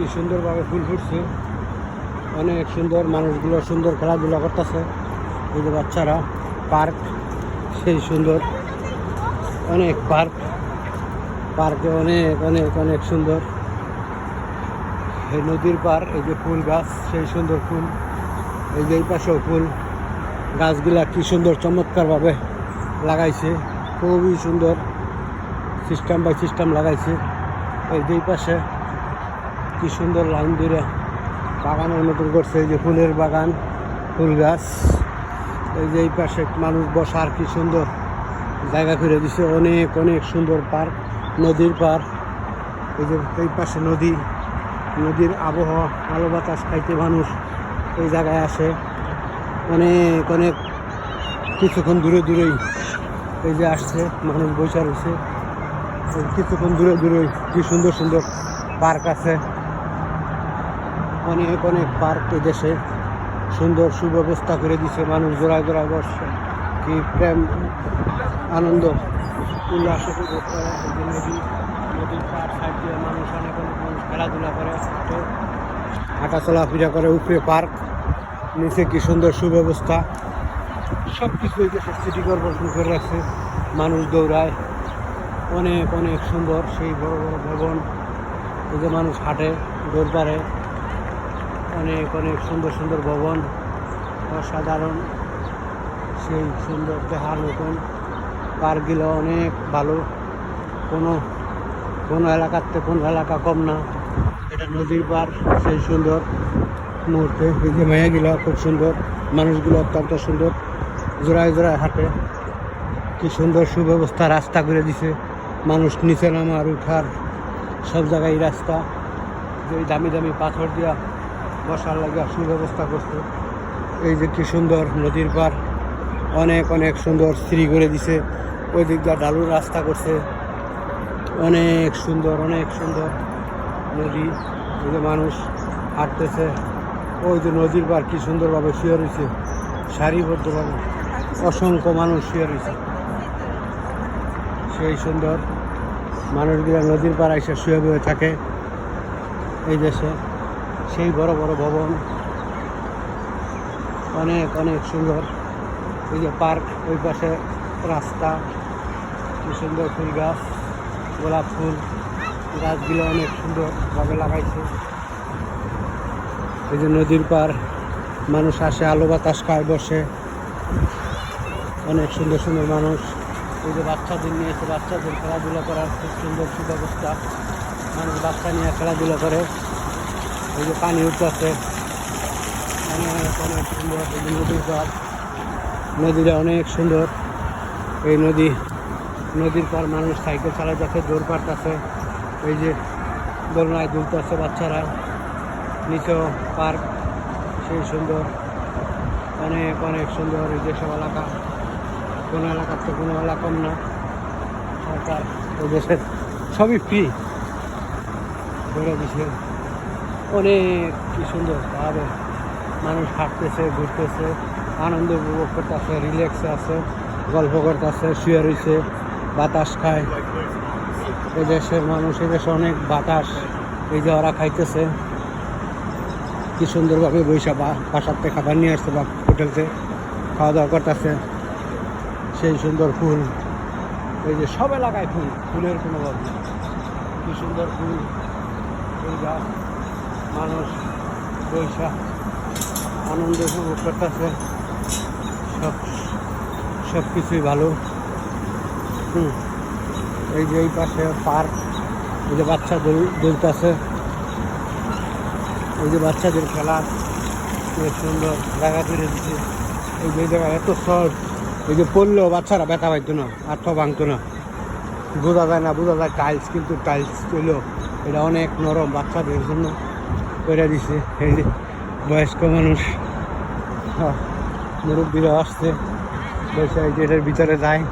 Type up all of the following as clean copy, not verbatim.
কি সুন্দরভাবে ফুল ফুটছে, অনেক সুন্দর। মানুষগুলো সুন্দর খেলাধুলা করতেছে। এই যে বাচ্চারা, পার্ক সেই সুন্দর, অনেক পার্কে অনেক অনেক অনেক সুন্দর। এই নদীর পার, এই যে ফুল গাছ, সেই সুন্দর ফুল। এই যে এই পাশেও ফুল গাছগুলা কি সুন্দর চমৎকারভাবে লাগাইছে, খুবই সুন্দর সিস্টেম বাই সিস্টেম লাগাইছে। এই যে এই পাশে কি সুন্দর লাইন ধরে বাগানের মতন করছে, এই যে ফুলের বাগান, ফুল গাছ। এই যে এই পাশে মানুষ বসার কি সুন্দর জায়গা করে দিছে, অনেক অনেক সুন্দর পার্ক, নদীর পার। এই যে এই পাশে নদীর আবহাওয়া, আলো বাতাস খাইতে মানুষ এই জায়গায় আসে। অনেক অনেক কিছুক্ষণ দূরেই এই যে আসছে মানুষ, বসে রয়েছে। কিছুক্ষণ দূরেই কি সুন্দর সুন্দর পার্ক আছে, অনেক অনেক পার্ক এই দেশে সুন্দর সুব্যবস্থা করে দিছে। মানুষ জোড়ায় বসছে, কি প্রেম আনন্দ উল্লাস উপভোগ করে। নদীর পার সাইড দিয়ে মানুষ, অনেক মানুষ খেলাধুলা করে, হাঁটা চলাফেরা করে। উপরে পার্ক, নিচে কি সুন্দর সুব্যবস্থা, সব কিছু এই দেশের সিটি কর্পোরেশন করে রাখছে। মানুষ দৌড়ায়, অনেক অনেক সুন্দর সেই বড় বড় ভবন। এই যে মানুষ হাঁটে, দৌড় পারে, অনেক অনেক সুন্দর সুন্দর ভবন, অসাধারণ সেই সুন্দর দেখার মতন। পার্কগুলো অনেক ভালো, কোনো এলাকার থেকে কোনো এলাকা কম না। এটা নদীর পার, সেই সুন্দর মুহূর্তে। এই যে মায়াগুলো খুব সুন্দর, মানুষগুলো অত্যন্ত সুন্দর, জোড়ায় হাঁটে, কি সুন্দর সুব্যবস্থা। রাস্তা করে দিছে, মানুষ নিচে নামার উঠার সব জায়গায় রাস্তা। যে দামি দামি পাথর দিয়া বসার লাগে সুব্যবস্থা করছে। এই যে কি সুন্দর নদীর পার, অনেক অনেক সুন্দর স্থির করে দিছে। ওই দিক দিয়ে ঢালুর রাস্তা করছে, অনেক সুন্দর নদী। এই যে মানুষ হাঁটতেছে, ওই যে নদীর পার কি সুন্দরভাবে শুয়ে রয়েছে, সারিবদ্ধভাবে অসংখ্য মানুষ শুয়ে রয়েছে, সেই সুন্দর। মানুষগুলো নদীর পাড় এসে শুয়ে বয়ে থাকে। এই দেশে সেই বড় বড় ভবন, অনেক অনেক সুন্দর। এই যে পার্ক, ওই পাশে রাস্তা, কি সুন্দর ফুল গাছ, গোলাপ ফুল গাছগুলো অনেক সুন্দরভাবে লাগাইছে। এই যে নদীর পার, মানুষ আসে, আলো বাতাস খায়, বসে, অনেক সুন্দর সুন্দর মানুষ। এই যে বাচ্চাদের নিয়েছে, বাচ্চাদের খেলাধুলা করার খুব সুন্দর সুব্যবস্থা। মানুষ বাচ্চা নিয়ে খেলাধুলা করে। এই যে পানি উঠতেছে, অনেক অনেক সুন্দর। এই যে নদীর পার, নদীটা অনেক সুন্দর। এই নদীর পার মানুষ সাইকেল চালাইতেছে, দৌড় পাড়তেছে। এই যে দোলনায় দুলতেছে বাচ্চারা, নিচেও পার্ক, সেই সুন্দর, অনেক অনেক সুন্দর। এই যেসব এলাকা, কোনো এলাকার তো কোনো এলাকা কম না। সরকার এই দেশের সবই ফ্রি করে দিছে, অনেক কি সুন্দরভাবে মানুষ হাঁটতেছে, ঘুরতেছে, আনন্দ উপভোগ করতেছে, রিল্যাক্সে আছে, গল্প করতেছে, শুয়ে রয়েছে, বাতাস খায়। এই দেশের মানুষ, এই দেশে অনেক বাতাস, এই যে ওরা খাইতেছে, কি সুন্দরভাবে বৈশা বাসার থেকে খাবার নিয়ে আসছে বা হোটেলতে খাওয়া দাওয়া করতেছে, সেই সুন্দর ফুল। এই যে সব এলাকায় ফুলের কোনো অভাব নেই, কি সুন্দর ফুল গাছ। মানুষ বৈশা আনন্দ উপভোগ করতেছে, সব কিছুই ভালো। এই যে এই পাশে পার্ক, এই যে বাচ্চা দুলতেছে, এই যে বাচ্চাদের খেলার খুব সুন্দর জায়গা করে দিচ্ছে। এই যে জায়গায় এত সহজ, এই যে পড়লেও বাচ্চারা ব্যথা পাইতো না, আর্থ ভাঙতো না। বোঝা যায় টাইলস, কিন্তু টাইলস চলেও এটা অনেক নরম, বাচ্চাদের জন্য করে দিছে। এই যে বয়স্ক মানুষ, মুরব্বীরা আসছে, বসে এই যে এটার ভিতরে যায়।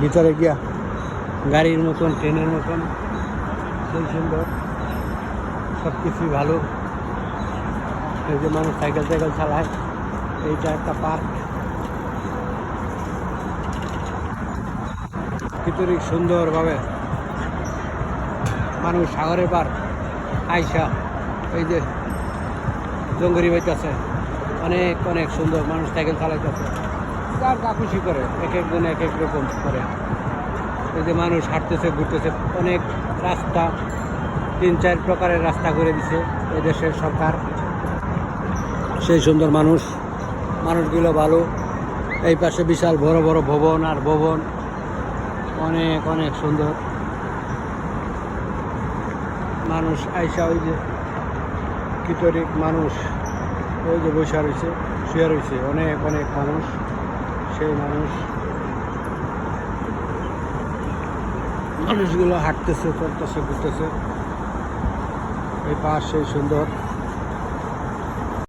ভিতরে গিয়া গাড়ির মতন, ট্রেনের মতন, সেই সুন্দর, সব কিছুই ভালো। এই যে মানুষ সাইকেল চালায়। এইটা একটা পার্ক, ভিতরে সুন্দরভাবে মানুষ সাগরের পার আইসা এই যে জঙ্গরি বাইতেছে, অনেক অনেক সুন্দর। মানুষ সাইকেল চালাইতেছে, যার যা খুশি করে, এক একজন এক এক রকম করে। এই যে মানুষ হাঁটতেছে, ঘুরতেছে, অনেক রাস্তা, 3-4 প্রকারের রাস্তা করে দিছে এই দেশের সরকার। সেই সুন্দর মানুষগুলো ভালো। এই পাশে বিশাল বড় বড় ভবন আর ভবন, অনেক অনেক সুন্দর। মানুষ আইসা ওই যে কিতরিক মানুষ ওই যে বসে রয়েছে, শুয়ে রয়েছে, অনেক অনেক মানুষ। সেই মানুষগুলো হাঁটতেছে, চলতেছে, ঘুরতেছে। এই পাশ সেই সুন্দর।